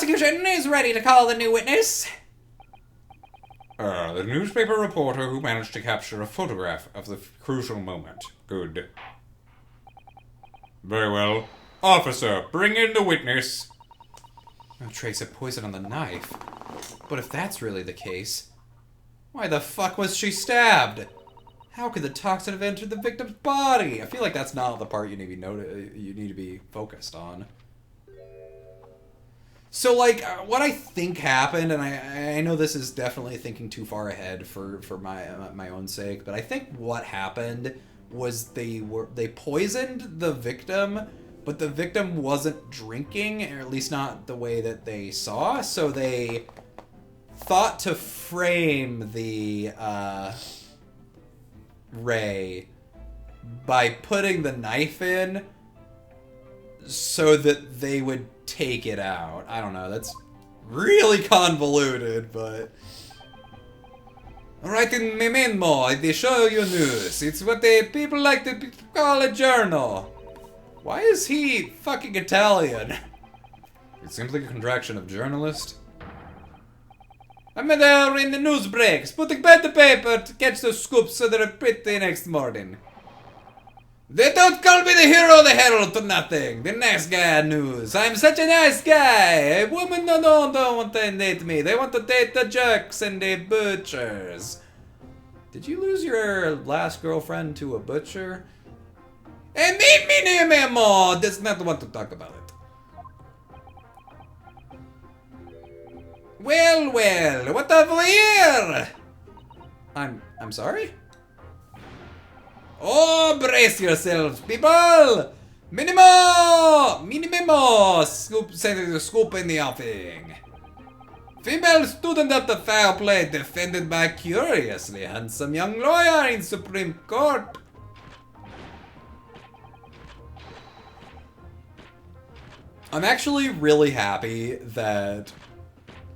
prosecution is ready to call the new witness. The newspaper reporter who managed to capture a photograph of the crucial moment. Good. Very well. Officer, bring in the witness. No trace of poison on the knife. But if that's really the case, why the fuck was she stabbed? How could the toxin have entered the victim's body? I feel like that's not the part you need to be focused on. So, like, what I think happened, and I know this is definitely thinking too far ahead for my own sake, but I think what happened was they poisoned the victim, but the victim wasn't drinking, or at least not the way that they saw, so they thought to frame the Ray by putting the knife in so that they would take it out. I don't know, that's really convoluted, but... Alright, in MENIMEMO, they show you news. It's what people like to call a journal. Why is he fucking Italian? It's simply a contraction of journalist. I'm there in the news breaks, putting pen to paper to catch the scoops so they're pretty next morning. They don't call me the hero of the herald for nothing. The nice guy news. I'm such a nice guy. Women don't want to date me. They want to date the jerks and the butchers. Did you lose your last girlfriend to a butcher? And MENIMEMO does not want to talk about it. Well, what have we here? I'm sorry? Oh, brace yourselves, people! MENIMEMO! Scoop in the offing. Female student of the foul play defended by curiously handsome young lawyer in Supreme Court. I'm actually really happy that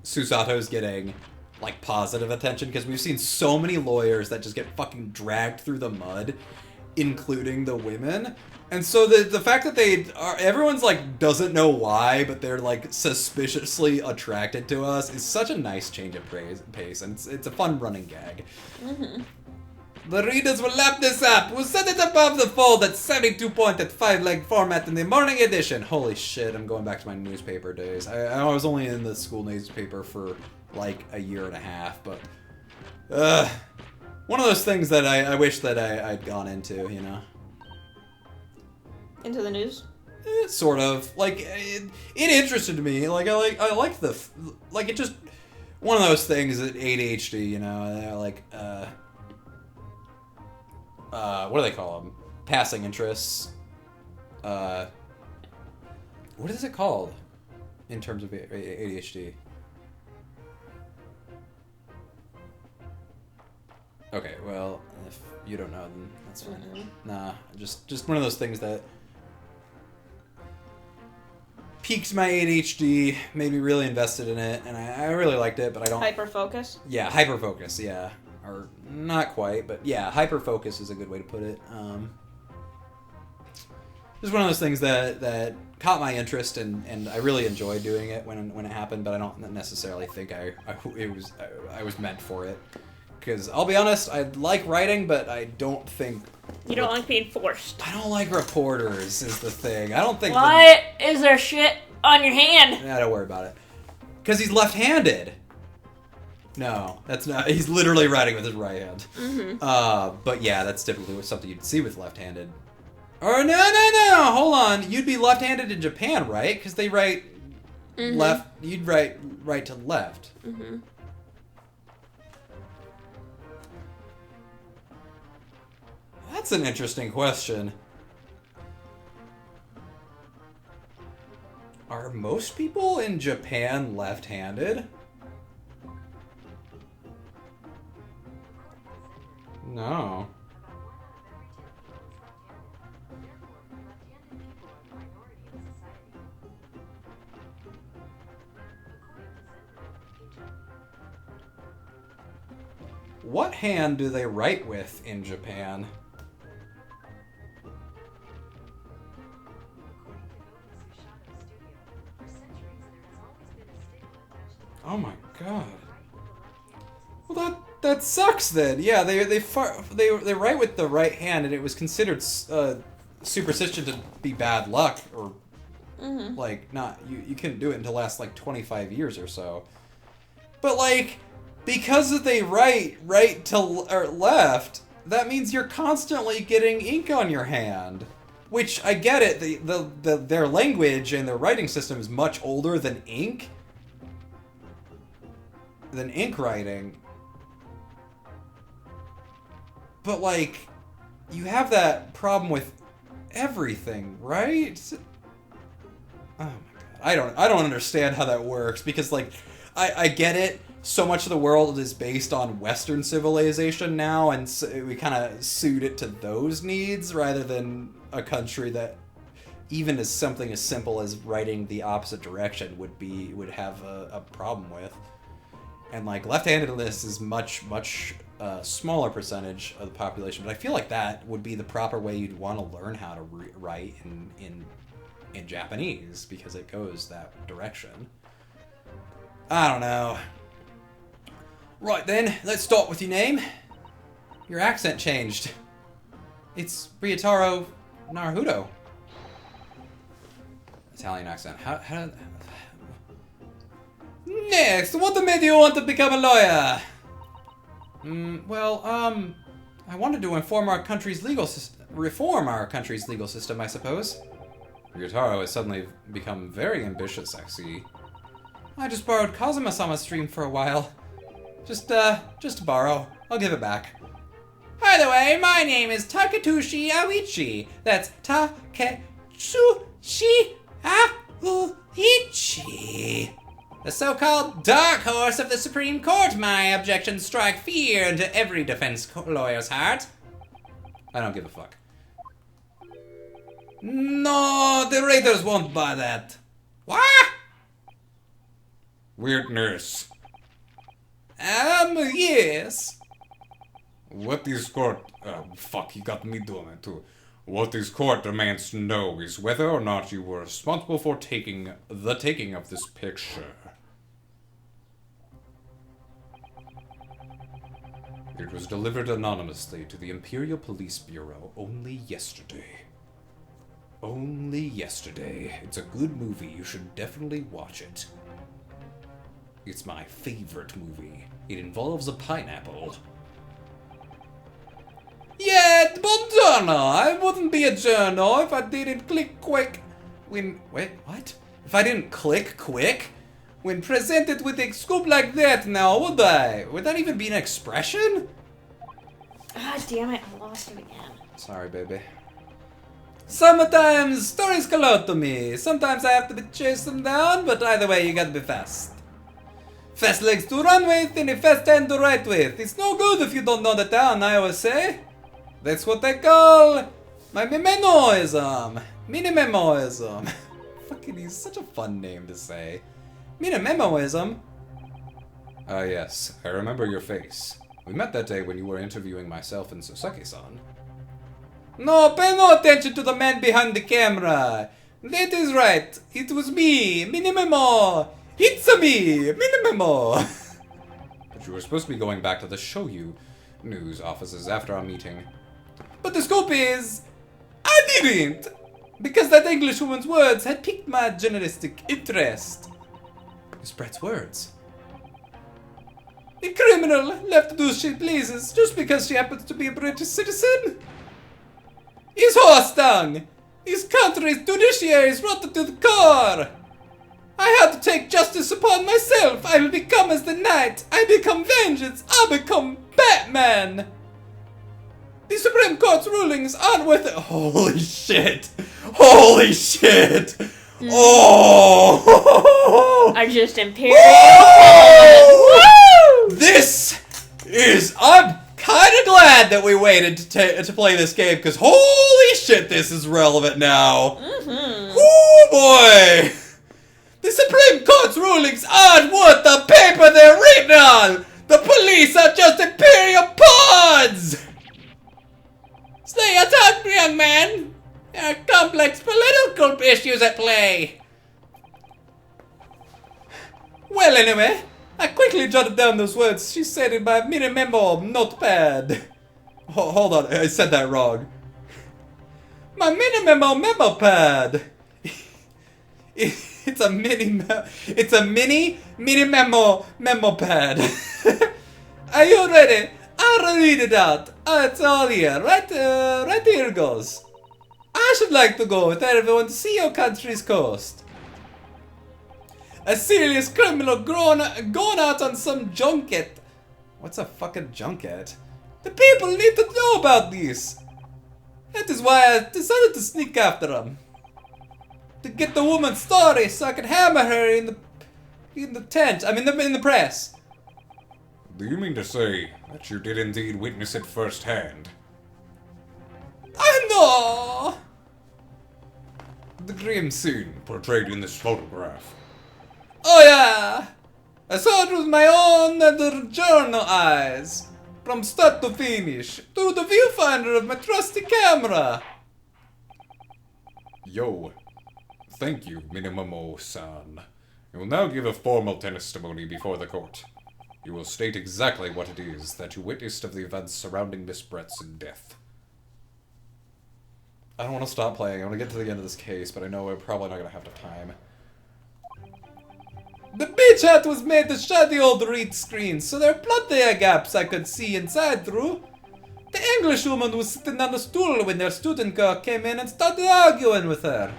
Susato's getting, like, positive attention, because we've seen so many lawyers that just get fucking dragged through the mud, including the women. And so the fact that everyone's like, doesn't know why, but they're like suspiciously attracted to us is such a nice change of pace, and it's a fun running gag. Mm-hmm. The readers will lap this up. We'll set it above the fold at 72-point at 5-leg format in the morning edition. Holy shit, I'm going back to my newspaper days. I was only in the school newspaper for like a year and a half, but one of those things that I wish that I'd gone into, you know. Into the news? Sort of. Like, it interested me. Like, I like the, like, it just, one of those things that ADHD, you know, like, what do they call them? Passing interests. What is it called in terms of ADHD? Okay, well, if you don't know, then that's fine. Mm-hmm. Nah, just one of those things that piqued my ADHD, made me really invested in it, and I really liked it, but I don't... Hyperfocus? Yeah, hyperfocus, yeah. Or not quite, but yeah, hyperfocus is a good way to put it. Just one of those things that caught my interest, and I really enjoyed doing it when it happened, but I don't necessarily think I was meant for it. Because I'll be honest, I like writing, but I don't think... You don't like being forced. I don't like reporters, is the thing. I don't think... What? Is there shit on your hand? Nah, don't worry about it. Because he's left-handed. No, that's not... He's literally writing with his right hand. Mm-hmm. But yeah, that's typically something you'd see with left-handed. Or no, hold on. You'd be left-handed in Japan, right? Because they write left... You'd write right to left. Mm-hmm. That's an interesting question. Are most people in Japan left-handed? No. What hand do they write with in Japan? Oh my god. Well, that sucks then. Yeah, they write with the right hand, and it was considered superstition to be bad luck, or like not you couldn't do it until last like 25 years or so. But like, because they write right to or left, that means you're constantly getting ink on your hand. Which I get it. Their language and their writing system is much older than ink. Than ink writing. But like, you have that problem with everything, right? Oh my god. I don't understand how that works, because like I get it. So much of the world is based on Western civilization now, and so we kind of suit it to those needs rather than a country that even as something as simple as writing the opposite direction would have a problem with. And like left-handedness is much smaller percentage of the population, but I feel like that would be the proper way you'd want to learn how to write in Japanese, because it goes that direction. I don't know. Right then, let's start with your name. Your accent changed. It's Ryotaro Naruhodo. Italian accent. How Next, what made you want to become a lawyer? I wanted to reform our country's legal system, I suppose. Ryotaro has suddenly become very ambitious, I see. I just borrowed Kazuma-sama's stream for a while. Just to borrow. I'll give it back. By the way, my name is Taketoshi Aoichi. That's Taketsushi Aoichi. The so-called dark horse of the Supreme Court. My objections strike fear into every defense lawyer's heart. I don't give a fuck. No, the raiders won't buy that. What? Weirdness. Yes. What is court... Oh, fuck, he got me doing it too. What this court demands to know is whether or not you were responsible for the taking of this picture. It was delivered anonymously to the Imperial Police Bureau only yesterday. Only yesterday. It's a good movie. You should definitely watch it. It's my favorite movie. It involves a pineapple. Yeah, buongiorno! I wouldn't be a journal if I didn't click quick when... Wait, what? If I didn't click quick when presented with a scoop like that now, would I? Would that even be an expression? Ah, damn it, I lost it again. Sorry, baby. Sometimes stories come out to me. Sometimes I have to chase them down, but either way, you gotta be fast. Fast legs to run with and a fast hand to write with. It's no good if you don't know the town, I always say. That's what they call my MENIMEMOism. MENIMEMOism. Fucking, he's such a fun name to say. MENIMEMOism. Ah, yes. I remember your face. We met that day when you were interviewing myself and Soseki-san. No, pay no attention to the man behind the camera. That is right. It was me, MENIMEMO. It's a me, MENIMEMO. But you were supposed to be going back to the Shoyu news offices after our meeting. But the scoop is, I didn't, because that English woman's words had piqued my journalistic interest. Miss Brett's words. A criminal left to do as she pleases just because she happens to be a British citizen? His horse dung! His country's judiciary is rotten to the core! I had to take justice upon myself. I will become as the knight. I become vengeance. I become Batman. The Supreme Court's rulings aren't worth it. Holy shit. Holy shit. Oh. I just Imperial. Woo! This is... I'm kind of glad that we waited to play this game, because holy shit, this is relevant now. Oh boy. The Supreme Court's rulings aren't worth the paper they're written on! The police are just Imperial pawns! Stay your tongue, young man! There are complex political issues at play. Well, anyway, I quickly jotted down those words she said in my MENIMEMO notepad. Hold on, I said that wrong. My MENIMEMO memo pad. It's a mini memo pad. Are you ready? I'll read it out. It's all here. Right here goes. I should like to go with everyone to see your country's coast. A serious criminal gone out on some junket. What's a fucking junket? The people need to know about this. That is why I decided to sneak after him. To get the woman's story so I could hammer her in the tent. I mean, in the press. Do you mean to say that you did indeed witness it firsthand? I know! The grim scene portrayed in this photograph. Oh yeah! I saw it with my own journal eyes. From start to finish. Through the viewfinder of my trusty camera. Yo. Thank you, MENIMEMO-san. You will now give a formal testimony before the court. You will state exactly what it is that you witnessed of the events surrounding Miss Brett's death. I don't want to stop playing. I want to get to the end of this case, but I know we're probably not going to have the time. The beach hut was made to shut the old reed screen, so there are plenty of gaps I could see inside through. The Englishwoman was sitting on a stool when their student girl came in and started arguing with her.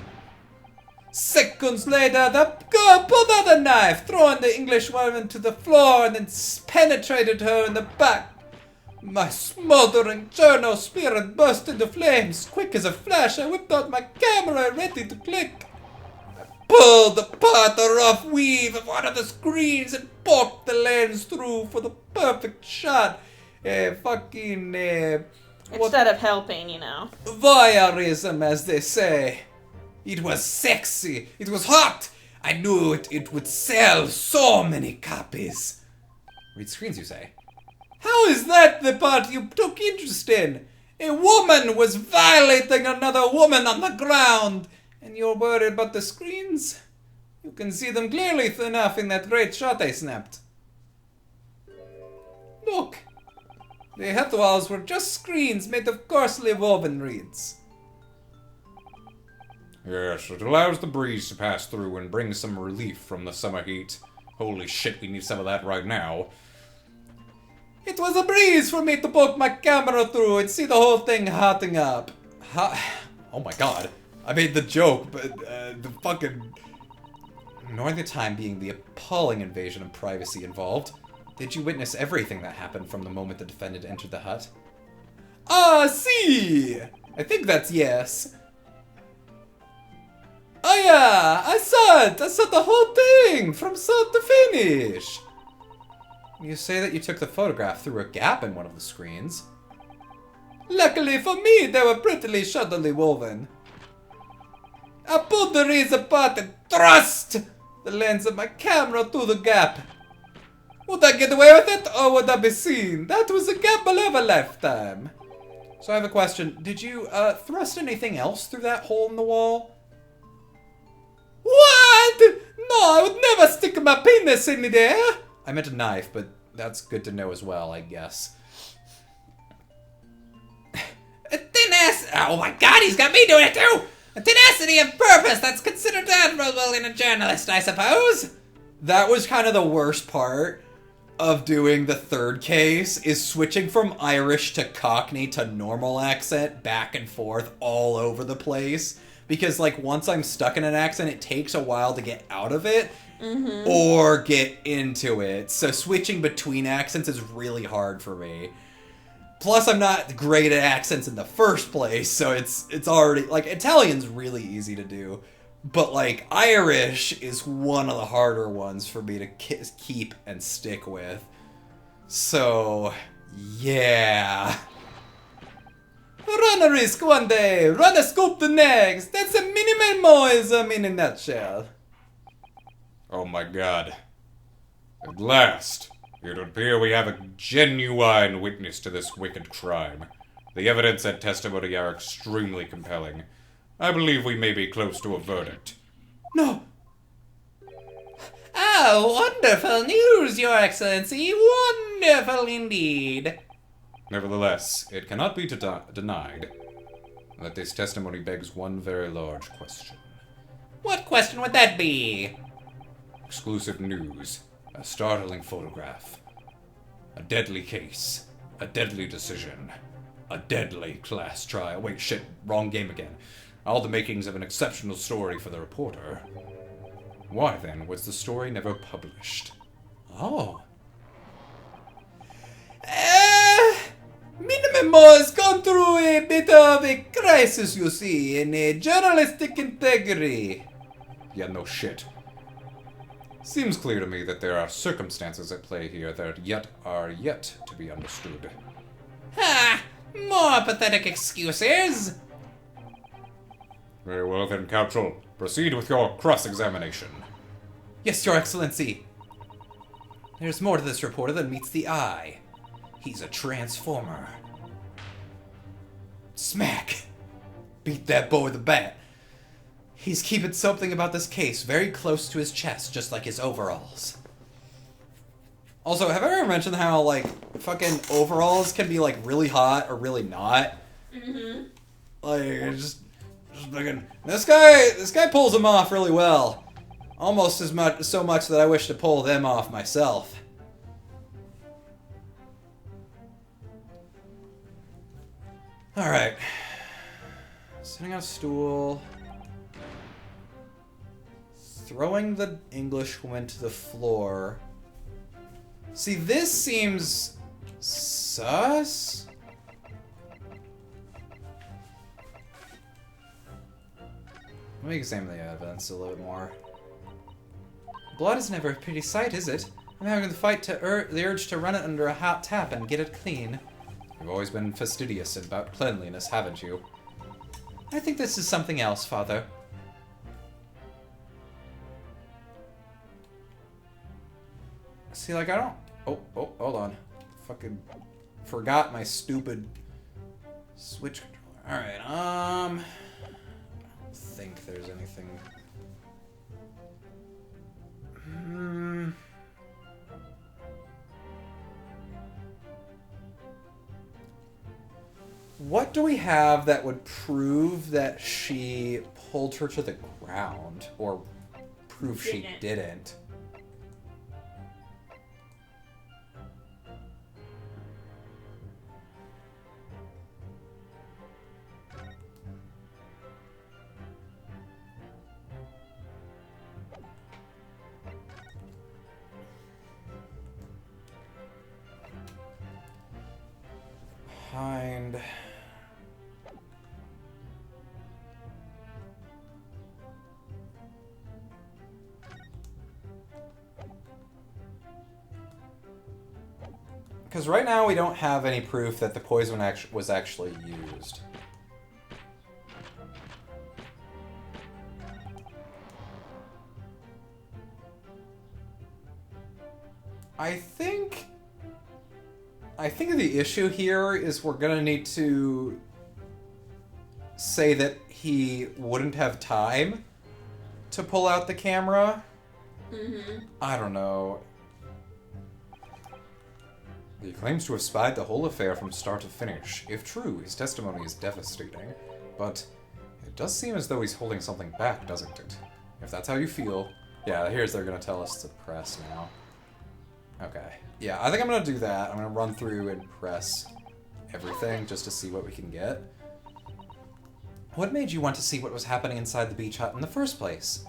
Seconds later, the girl pulled out a knife, throwing the Englishwoman to the floor and then penetrated her in the back. My smoldering journal spirit burst into flames. Quick as a flash, I whipped out my camera ready to click. Pulled apart the rough weave of one of the screens and poked the lens through for the perfect shot. Instead of helping, you know. Voyeurism, as they say. It was sexy. It was hot. I knew it would sell so many copies. Read screens, you say? How is that the part you took interest in? A woman was violating another woman on the ground. And you're worried about the screens? You can see them clearly enough in that great shot I snapped. Look. The hut walls were just screens made of coarsely woven reeds. Yes, it allows the breeze to pass through and bring some relief from the summer heat. Holy shit, we need some of that right now. It was a breeze for me to poke my camera through and see the whole thing hotting up. Oh my god. I made the joke, but the fucking... Ignoring the time being the appalling invasion of privacy involved, did you witness everything that happened from the moment the defendant entered the hut? Ah, see! I think that's yes. Oh yeah, I saw it! I saw the whole thing, from start to finish! You say that you took the photograph through a gap in one of the screens. Luckily for me, they were prettily shoddily woven. I pulled the reeds apart and thrust the lens of my camera through the gap. Would I get away with it, or would I be seen? That was a gamble of a lifetime. So I have a question. Did you thrust anything else through that hole in the wall? What? No, I would never stick my penis in there. I meant a knife, but that's good to know as well, I guess. A tenacity. Oh my god, he's got me doing it too! A tenacity of purpose that's considered admirable in a journalist, I suppose. That was kind of the worst part of doing the third case, is switching from Irish to Cockney to normal accent back and forth all over the place. Because, like, once I'm stuck in an accent, it takes a while to get out of it or get into it. So switching between accents is really hard for me. Plus, I'm not great at accents in the first place, so it's already... Like, Italian's really easy to do. But, like, Irish is one of the harder ones for me to keep and stick with. So, yeah. Run a risk one day, run a scoop the next. That's a MENIMEMO in a nutshell. Oh my god. At last, it would appear we have a genuine witness to this wicked crime. The evidence and testimony are extremely compelling. I believe we may be close to a verdict. No. Oh, wonderful news, Your Excellency. Wonderful indeed. Nevertheless, it cannot be denied that this testimony begs one very large question. What question would that be? Exclusive news. A startling photograph. A deadly case. A deadly decision. A deadly class trial. Wait, shit, wrong game again. All the makings of an exceptional story for the reporter. Why, then, was the story never published? Oh. MENIMEMO has gone through a bit of a crisis, you see, in journalistic integrity. Yeah, no shit. Seems clear to me that there are circumstances at play here that are yet to be understood. Ha! More pathetic excuses. Very well then, Counsel. Proceed with your cross-examination. Yes, Your Excellency. There's more to this reporter than meets the eye. He's a transformer. Smack! Beat that boy with a bat. He's keeping something about this case very close to his chest, just like his overalls. Also, have I ever mentioned how, like, fucking overalls can be, like, really hot or really not? Mm-hmm. Like, just fucking... This guy pulls them off really well. Almost so much that I wish to pull them off myself. Alright. Sitting on a stool. Throwing the Englishwoman to the floor. See, this seems sus? Let me examine the evidence a little bit more. Blood is never a pretty sight, is it? I'm having the urge to run it under a hot tap and get it clean. You've always been fastidious about cleanliness, haven't you? I think this is something else, Father. See, like, I don't... Oh, hold on. Fucking forgot my stupid Switch controller. Alright, I don't think there's anything... What do we have that would prove that she pulled her to the ground? Or prove she didn't? Behind... Because right now we don't have any proof that the poison was actually used. I think the issue here is we're gonna need to say that he wouldn't have time to pull out the camera. Mm-hmm. I don't know. He claims to have spied the whole affair from start to finish. If true, his testimony is devastating. But it does seem as though he's holding something back, doesn't it? If that's how you feel... Yeah, they're gonna tell us to press now. Okay. Yeah, I think I'm gonna do that. I'm gonna run through and press everything just to see what we can get. What made you want to see what was happening inside the beach hut in the first place?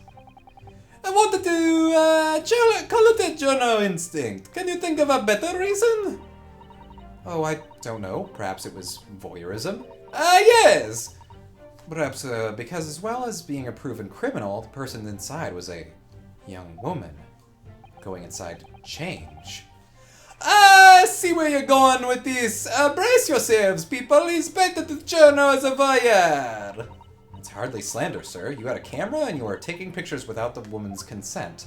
I wanted to cultivate journal instinct. Can you think of a better reason? Oh, I don't know. Perhaps it was voyeurism? Yes! Perhaps because as well as being a proven criminal, the person inside was a young woman. Going inside to change. See where you're going with this. Brace yourselves, people. He's better to journal as a voyeur. It's hardly slander, sir. You got a camera and you are taking pictures without the woman's consent.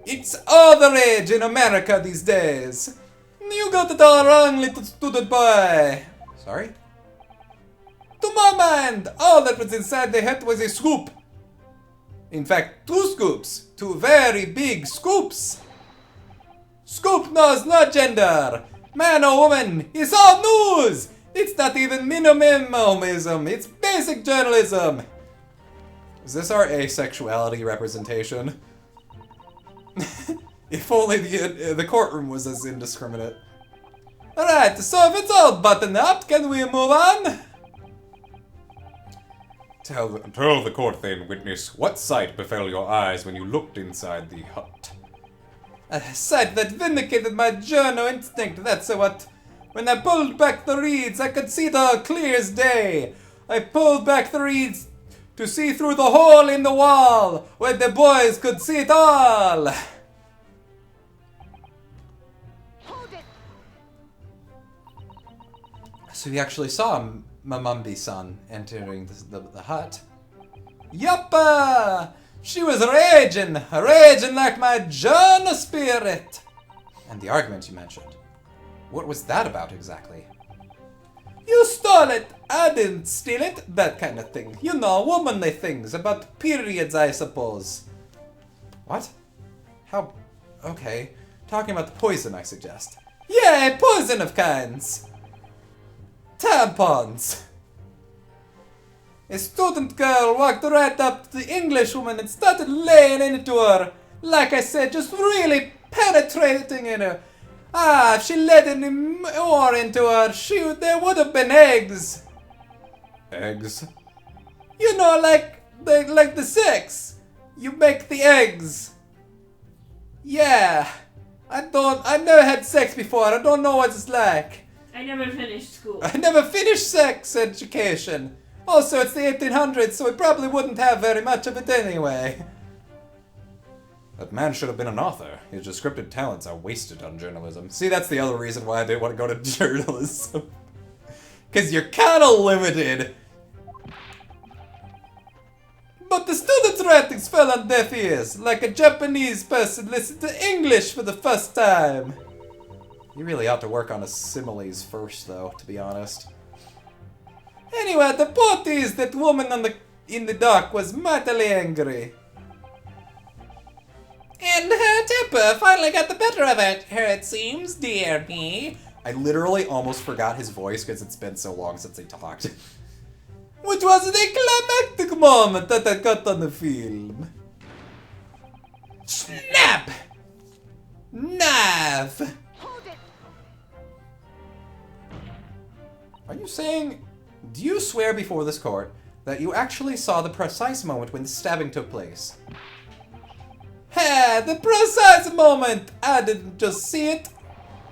It's all the rage in America these days. You got it all wrong, little student boy. Sorry? To my mind, all that was inside the hut was a scoop. In fact, 2 scoops. two very big scoops. Scoop knows no gender. Man or woman, it's all news. It's not even MENIMEMO-ism. It's basic journalism. Is this our asexuality representation? If only the courtroom was as indiscriminate. Alright, so if it's all buttoned up, can we move on? Tell the court then, witness, what sight befell your eyes when you looked inside the hut? A sight that vindicated my journal instinct, that's what. When I pulled back the reeds, I could see the clear as day. I pulled back the reeds to see through the hole in the wall, where the boys could see it all. Hold it. So you actually saw Mamambi-san entering the hut. Yuppa! She was raging like my journal spirit. And the argument you mentioned, what was that about exactly? You stole it! I didn't steal it! That kind of thing. You know, womanly things about periods, I suppose. What? How? Okay. Talking about the poison, I suggest. Yeah, poison of kinds. Tampons. A student girl walked right up to the English woman and started laying into her. Like I said, just really penetrating in her. Ah, if she let any more into her, there would have been eggs. Eggs? You know, like the sex. You make the eggs. Yeah. I've never had sex before. I don't know what it's like. I never finished school. I never finished sex education. Also, it's the 1800s, so we probably wouldn't have very much of it anyway. That man should have been an author. His descriptive talents are wasted on journalism. See, that's the other reason why I didn't want to go to journalism. Because you're kind of limited. But the students' writings fell on deaf ears, like a Japanese person listened to English for the first time. You really ought to work on his similes first, though, to be honest. Anyway, the point is that woman in the dock was mightily angry. And her temper finally got the better of her, it seems, dear me. I literally almost forgot his voice because it's been so long since he talked. Which was the climactic moment that I got on the film. Snap! Knife! Hold it. Are you saying... Do you swear before this court that you actually saw the precise moment when the stabbing took place? Ha! The precise moment! I didn't just see it.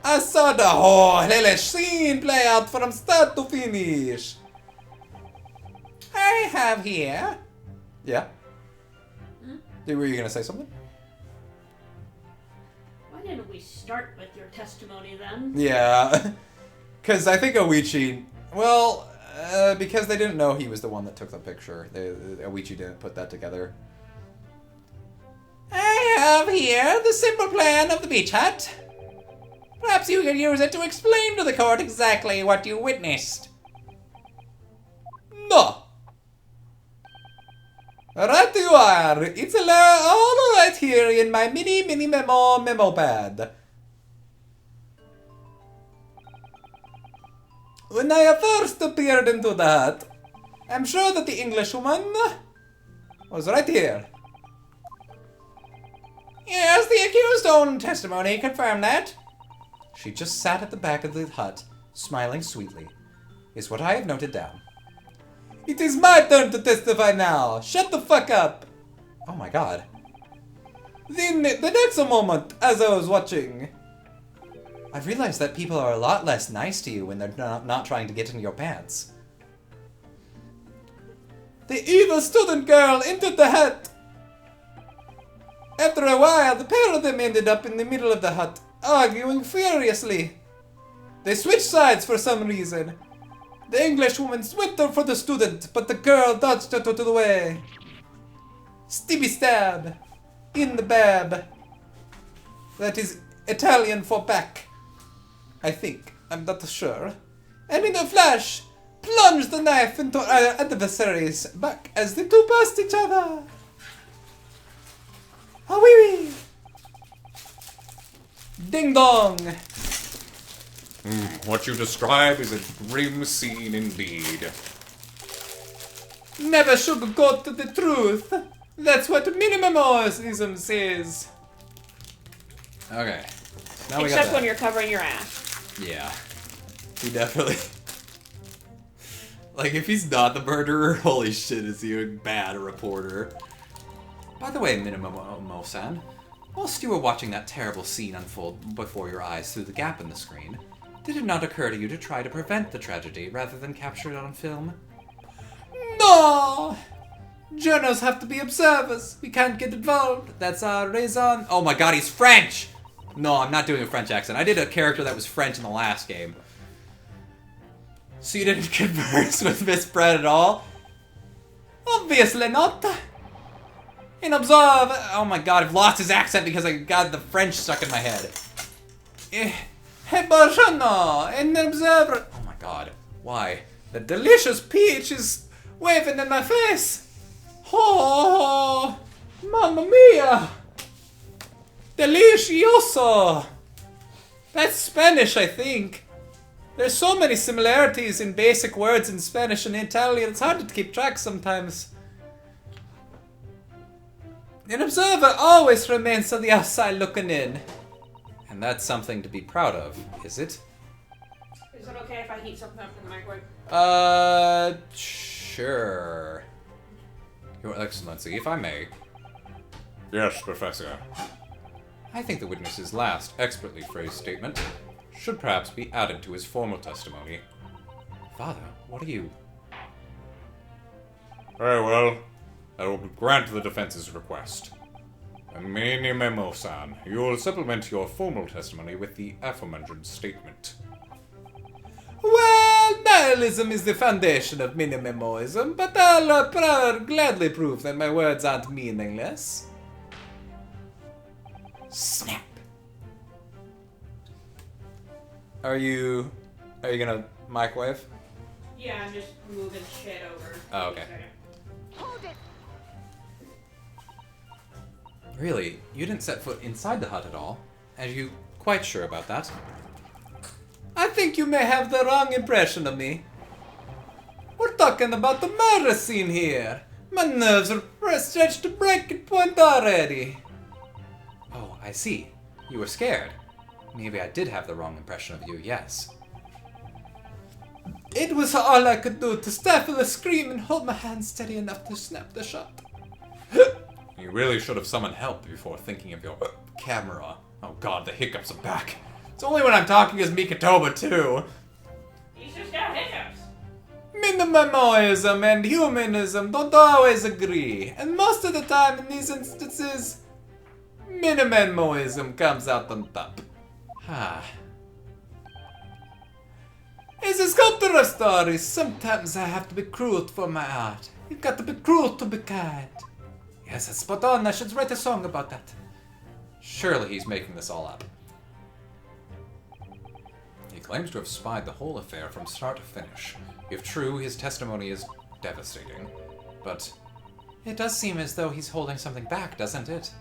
I saw the whole hellish scene play out from start to finish. I have here... Yeah? Were you gonna say something? Why didn't we start with your testimony then? Yeah. Because I think Oichi... Well... because they didn't know he was the one that took the picture. Oichi didn't put that together. I have here the simple plan of the beach hut. Perhaps you can use it to explain to the court exactly what you witnessed. No. Right you are. It's all right here in my MENIMEMO memo pad. When I first appeared into the hut, I'm sure that the Englishwoman was right here. Yes, the accused's own testimony confirmed that. She just sat at the back of the hut, smiling sweetly, is what I have noted down. It is my turn to testify now. Shut the fuck up. Oh my god. Then, the next moment, as I was watching... I've realized that people are a lot less nice to you when they're not trying to get in your pants. The evil student girl entered the hut. After a while, the pair of them ended up in the middle of the hut, arguing furiously. They switched sides for some reason. The Englishwoman went for the student, but the girl dodged out of the way. Stibby stab. In the bab. That is Italian for back. I think. I'm not sure. And in a flash, plunged the knife into our adversary's back as the two passed each other. Ding dong! What you describe is a grim scene indeed. Never sugarcoat the truth. That's what minimalism says. Okay. Now we got Except that. when you're covering your ass. Yeah. He definitely... Like, if he's not the murderer, holy shit, is he a bad reporter. By the way, MENIMEMO-san, whilst you were watching that terrible scene unfold before your eyes through the gap in the screen, did it not occur to you to try to prevent the tragedy rather than capture it on film? No! Journals have to be observers. We can't get involved. That's our raison. Oh my god, he's French! No, I'm not doing a French accent. I did a character that was French in the last game. So you didn't converse with Miss Brett at all? Obviously not. And observe. Oh my god, I've lost his accent because I got the French stuck in my head. An observer. Oh my god, why? The delicious peach is waving in my face. Oh, mamma mia. Delicioso. That's Spanish, I think. There's so many similarities in basic words in Spanish and Italian, it's hard to keep track sometimes. An observer always remains on the outside looking in. And that's something to be proud of, is it? Is it okay if I heat something up in the microwave? Sure. Your Excellency, if I may. Yes, Professor. I think the witness's last expertly phrased statement should perhaps be added to his formal testimony. Father, what are you... Very well. I will grant the defense's request. MENIMEMO-san, you will supplement your formal testimony with the aforementioned statement. Well, nihilism is the foundation of minimemoism, but I'll gladly prove that my words aren't meaningless. Snap. Are you gonna microwave? Yeah, I'm just moving shit over. Oh, okay. Hold it! Really? You didn't set foot inside the hut at all? Are you quite sure about that? I think you may have the wrong impression of me. We're talking about the murder scene here. My nerves are stretched to breaking point already. Oh, I see. You were scared. Maybe I did have the wrong impression of you, yes. It was all I could do to stifle a scream and hold my hand steady enough to snap the shot. You really should have summoned help before thinking of your camera. Oh god, the hiccups are back. It's only when I'm talking as Mikatoba, too. He's just got hiccups. Minimemoism and humanism don't always agree, and most of the time in these instances, Minimemoism comes out on top. Ah. As a sculptor of stories, sometimes I have to be cruel for my art. You've got to be cruel to be kind. Yes, that's spot on. I should write a song about that. Surely he's making this all up. He claims to have spied the whole affair from start to finish. If true, his testimony is devastating. But it does seem as though he's holding something back, doesn't it?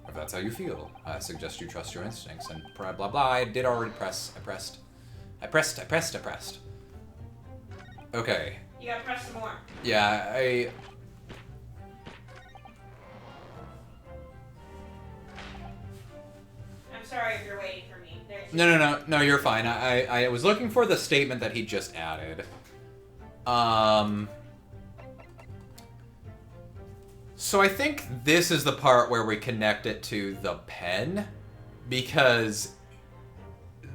If that's how you feel, I suggest you trust your instincts and blah blah blah. I did already press. I pressed. Okay. You gotta press some more. Yeah, I'm sorry if you're waiting for me. There's No, you're fine. I was looking for the statement that he just added. So I think this is the part where we connect it to the pen, because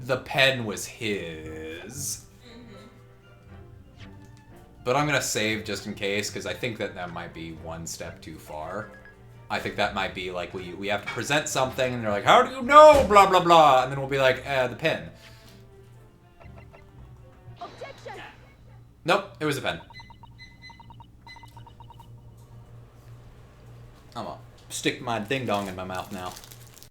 the pen was his. But I'm gonna save just in case, because I think that might be one step too far. I think that might be like we have to present something, and they're like, how do you know, blah, blah, blah, and then we'll be like, the pen. Objection! Nope, it was a pen. I'm gonna stick my ding-dong in my mouth now.